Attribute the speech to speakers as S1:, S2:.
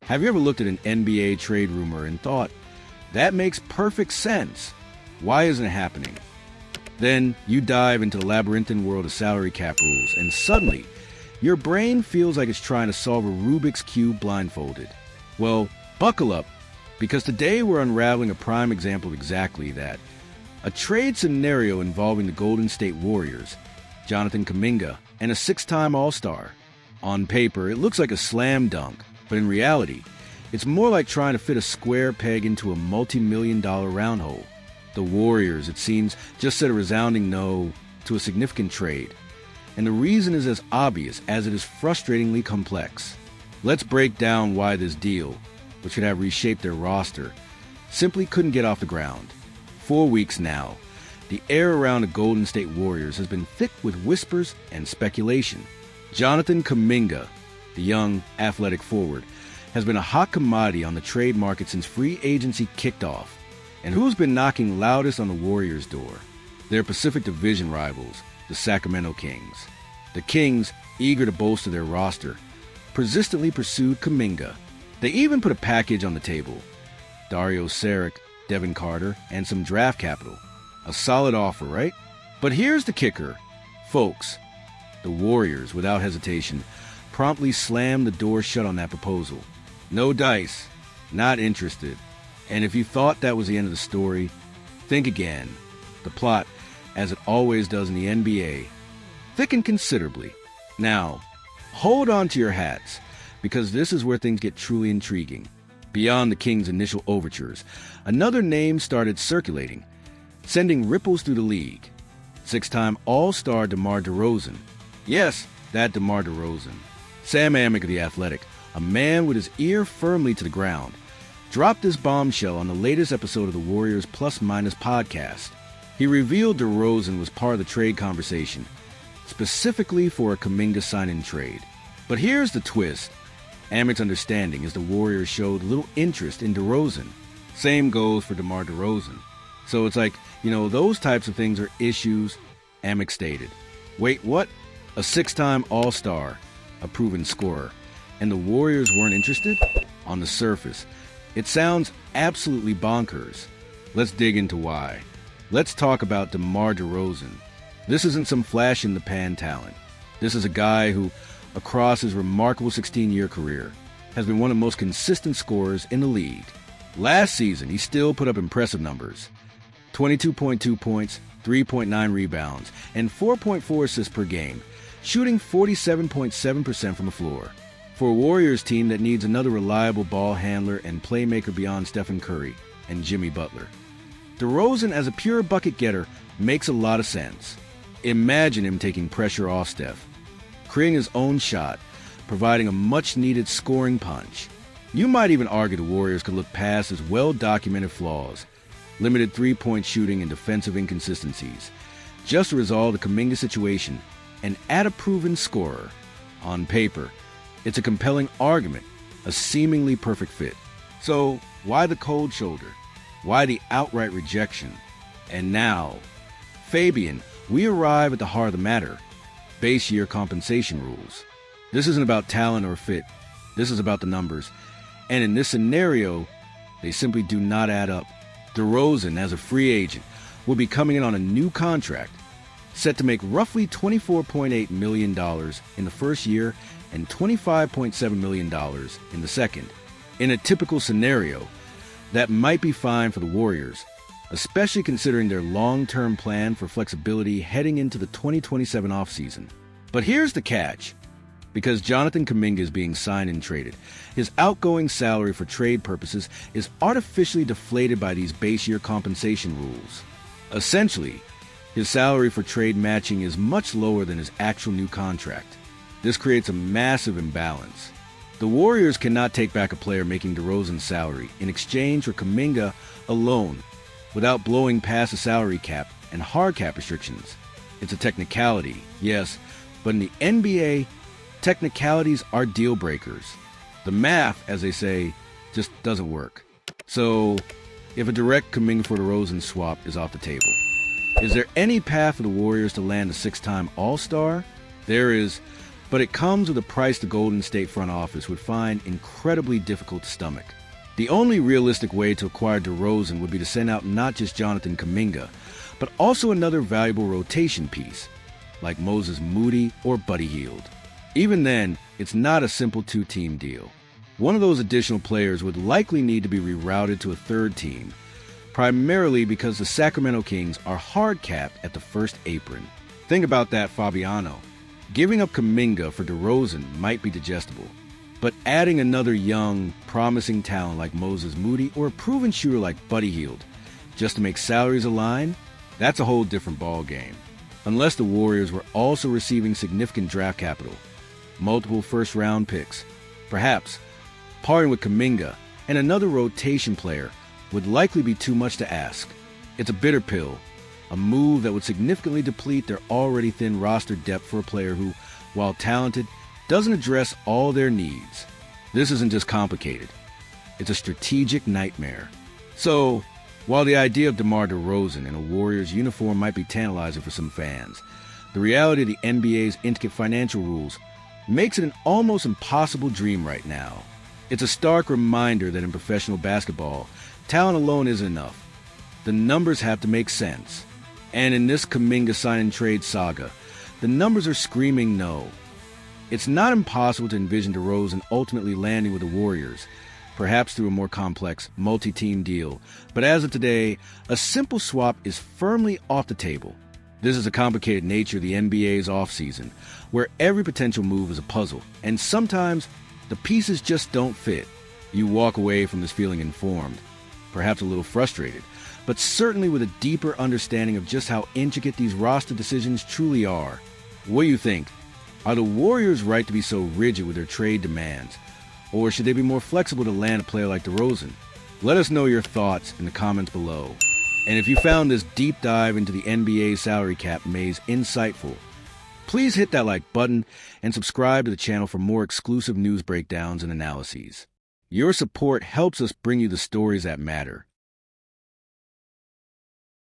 S1: Have you ever looked at an NBA trade rumor and thought, that makes perfect sense? Why isn't it happening? Then you dive into the labyrinthine world of salary cap rules, and suddenly, your brain feels like it's trying to solve a Rubik's Cube blindfolded. Well, buckle up, because today we're unraveling a prime example of exactly that. A trade scenario involving the Golden State Warriors, Jonathan Kuminga, and a six-time All-Star. On paper, it looks like a slam dunk, but in reality, it's more like trying to fit a square peg into a multi-million-dollar round hole. The Warriors, it seems, just said a resounding no to a significant trade. And the reason is as obvious as it is frustratingly complex. Let's break down why this deal, which could have reshaped their roster, simply couldn't get off the ground. 4 weeks now, the air around the Golden State Warriors has been thick with whispers and speculation. Jonathan Kuminga, the young, athletic forward, has been a hot commodity on the trade market since free agency kicked off. And who's been knocking loudest on the Warriors' door? Their Pacific Division rivals, the Sacramento Kings. The Kings, eager to bolster their roster, persistently pursued Kuminga. They even put a package on the table. Dario Saric, Devin Carter, and some draft capital. A solid offer, right? But here's the kicker. Folks, the Warriors, without hesitation, promptly slammed the door shut on that proposal. No dice. Not interested. And if you thought that was the end of the story, think again. The plot, as it always does in the NBA, thickened considerably. Now, hold on to your hats, because this is where things get truly intriguing. Beyond the Kings' initial overtures, another name started circulating, sending ripples through the league. Six-time All-Star DeMar DeRozan. Yes, that DeMar DeRozan. Sam Amick of The Athletic, a man with his ear firmly to the ground, dropped this bombshell on the latest episode of the Warriors Plus Minus podcast. He revealed DeRozan was part of the trade conversation, specifically for a Kuminga sign-in trade. But here's the twist. Amick's understanding is the Warriors showed little interest in DeRozan. Same goes for DeMar DeRozan. So it's like, those types of things are issues, Amick stated. Wait, what? A six-time All-Star, a proven scorer, and the Warriors weren't interested? On the surface, it sounds absolutely bonkers. Let's dig into why. Let's talk about DeMar DeRozan. This isn't some flash-in-the-pan talent. This is a guy who, across his remarkable 16-year career, has been one of the most consistent scorers in the league. Last season, he still put up impressive numbers. 22.2 points, 3.9 rebounds, and 4.4 assists per game, shooting 47.7% from the floor. For a Warriors team that needs another reliable ball handler and playmaker beyond Stephen Curry and Jimmy Butler, DeRozan as a pure bucket getter makes a lot of sense. Imagine him taking pressure off Steph, creating his own shot, providing a much-needed scoring punch. You might even argue the Warriors could look past his well-documented flaws, limited three-point shooting and defensive inconsistencies, just to resolve the Kuminga situation and add a proven scorer. On paper, it's a compelling argument, a seemingly perfect fit. So why the cold shoulder? Why the outright rejection? And now, Fabian, we arrive at the heart of the matter. Base year compensation rules. This isn't about talent or fit. This is about the numbers. And in this scenario, they simply do not add up. DeRozan, as a free agent, will be coming in on a new contract, set to make roughly $24.8 million in the first year and $25.7 million in the second. In a typical scenario, that might be fine for the Warriors, especially considering their long-term plan for flexibility heading into the 2027 offseason. But here's the catch. Because Jonathan Kuminga is being signed and traded, his outgoing salary for trade purposes is artificially deflated by these base year compensation rules. Essentially, his salary for trade matching is much lower than his actual new contract. This creates a massive imbalance. The Warriors cannot take back a player making DeRozan's salary in exchange for Kuminga alone without blowing past the salary cap and hard cap restrictions. It's a technicality, yes, but in the NBA, technicalities are deal breakers. The math, as they say, just doesn't work. So, if a direct Kuminga for DeRozan swap is off the table, is there any path for the Warriors to land a six-time All-Star? There is, but it comes with a price the Golden State front office would find incredibly difficult to stomach. The only realistic way to acquire DeRozan would be to send out not just Jonathan Kuminga, but also another valuable rotation piece, like Moses Moody or Buddy Hield. Even then, it's not a simple two-team deal. One of those additional players would likely need to be rerouted to a third team, primarily because the Sacramento Kings are hard-capped at the first apron. Think about that, Fabiano. Giving up Kuminga for DeRozan might be digestible, but adding another young, promising talent like Moses Moody or a proven shooter like Buddy Hield just to make salaries align, that's a whole different ballgame. Unless the Warriors were also receiving significant draft capital, multiple first-round picks, perhaps parting with Kuminga and another rotation player would likely be too much to ask. It's a bitter pill, a move that would significantly deplete their already thin roster depth for a player who, while talented, doesn't address all their needs. This isn't just complicated. It's a strategic nightmare. So, while the idea of DeMar DeRozan in a Warriors uniform might be tantalizing for some fans, the reality of the NBA's intricate financial rules makes it an almost impossible dream right now. It's a stark reminder that in professional basketball, talent alone isn't enough. The numbers have to make sense. And in this Kuminga sign-and-trade saga, the numbers are screaming no. It's not impossible to envision DeRozan ultimately landing with the Warriors, perhaps through a more complex, multi-team deal. But as of today, a simple swap is firmly off the table. This is a complicated nature of the NBA's offseason, where every potential move is a puzzle, and sometimes the pieces just don't fit. You walk away from this feeling informed, perhaps a little frustrated, but certainly with a deeper understanding of just how intricate these roster decisions truly are. What do you think? Are the Warriors right to be so rigid with their trade demands? Or should they be more flexible to land a player like DeRozan? Let us know your thoughts in the comments below. And if you found this deep dive into the NBA salary cap maze insightful, please hit that like button and subscribe to the channel for more exclusive news breakdowns and analyses. Your support helps us bring you the stories that matter.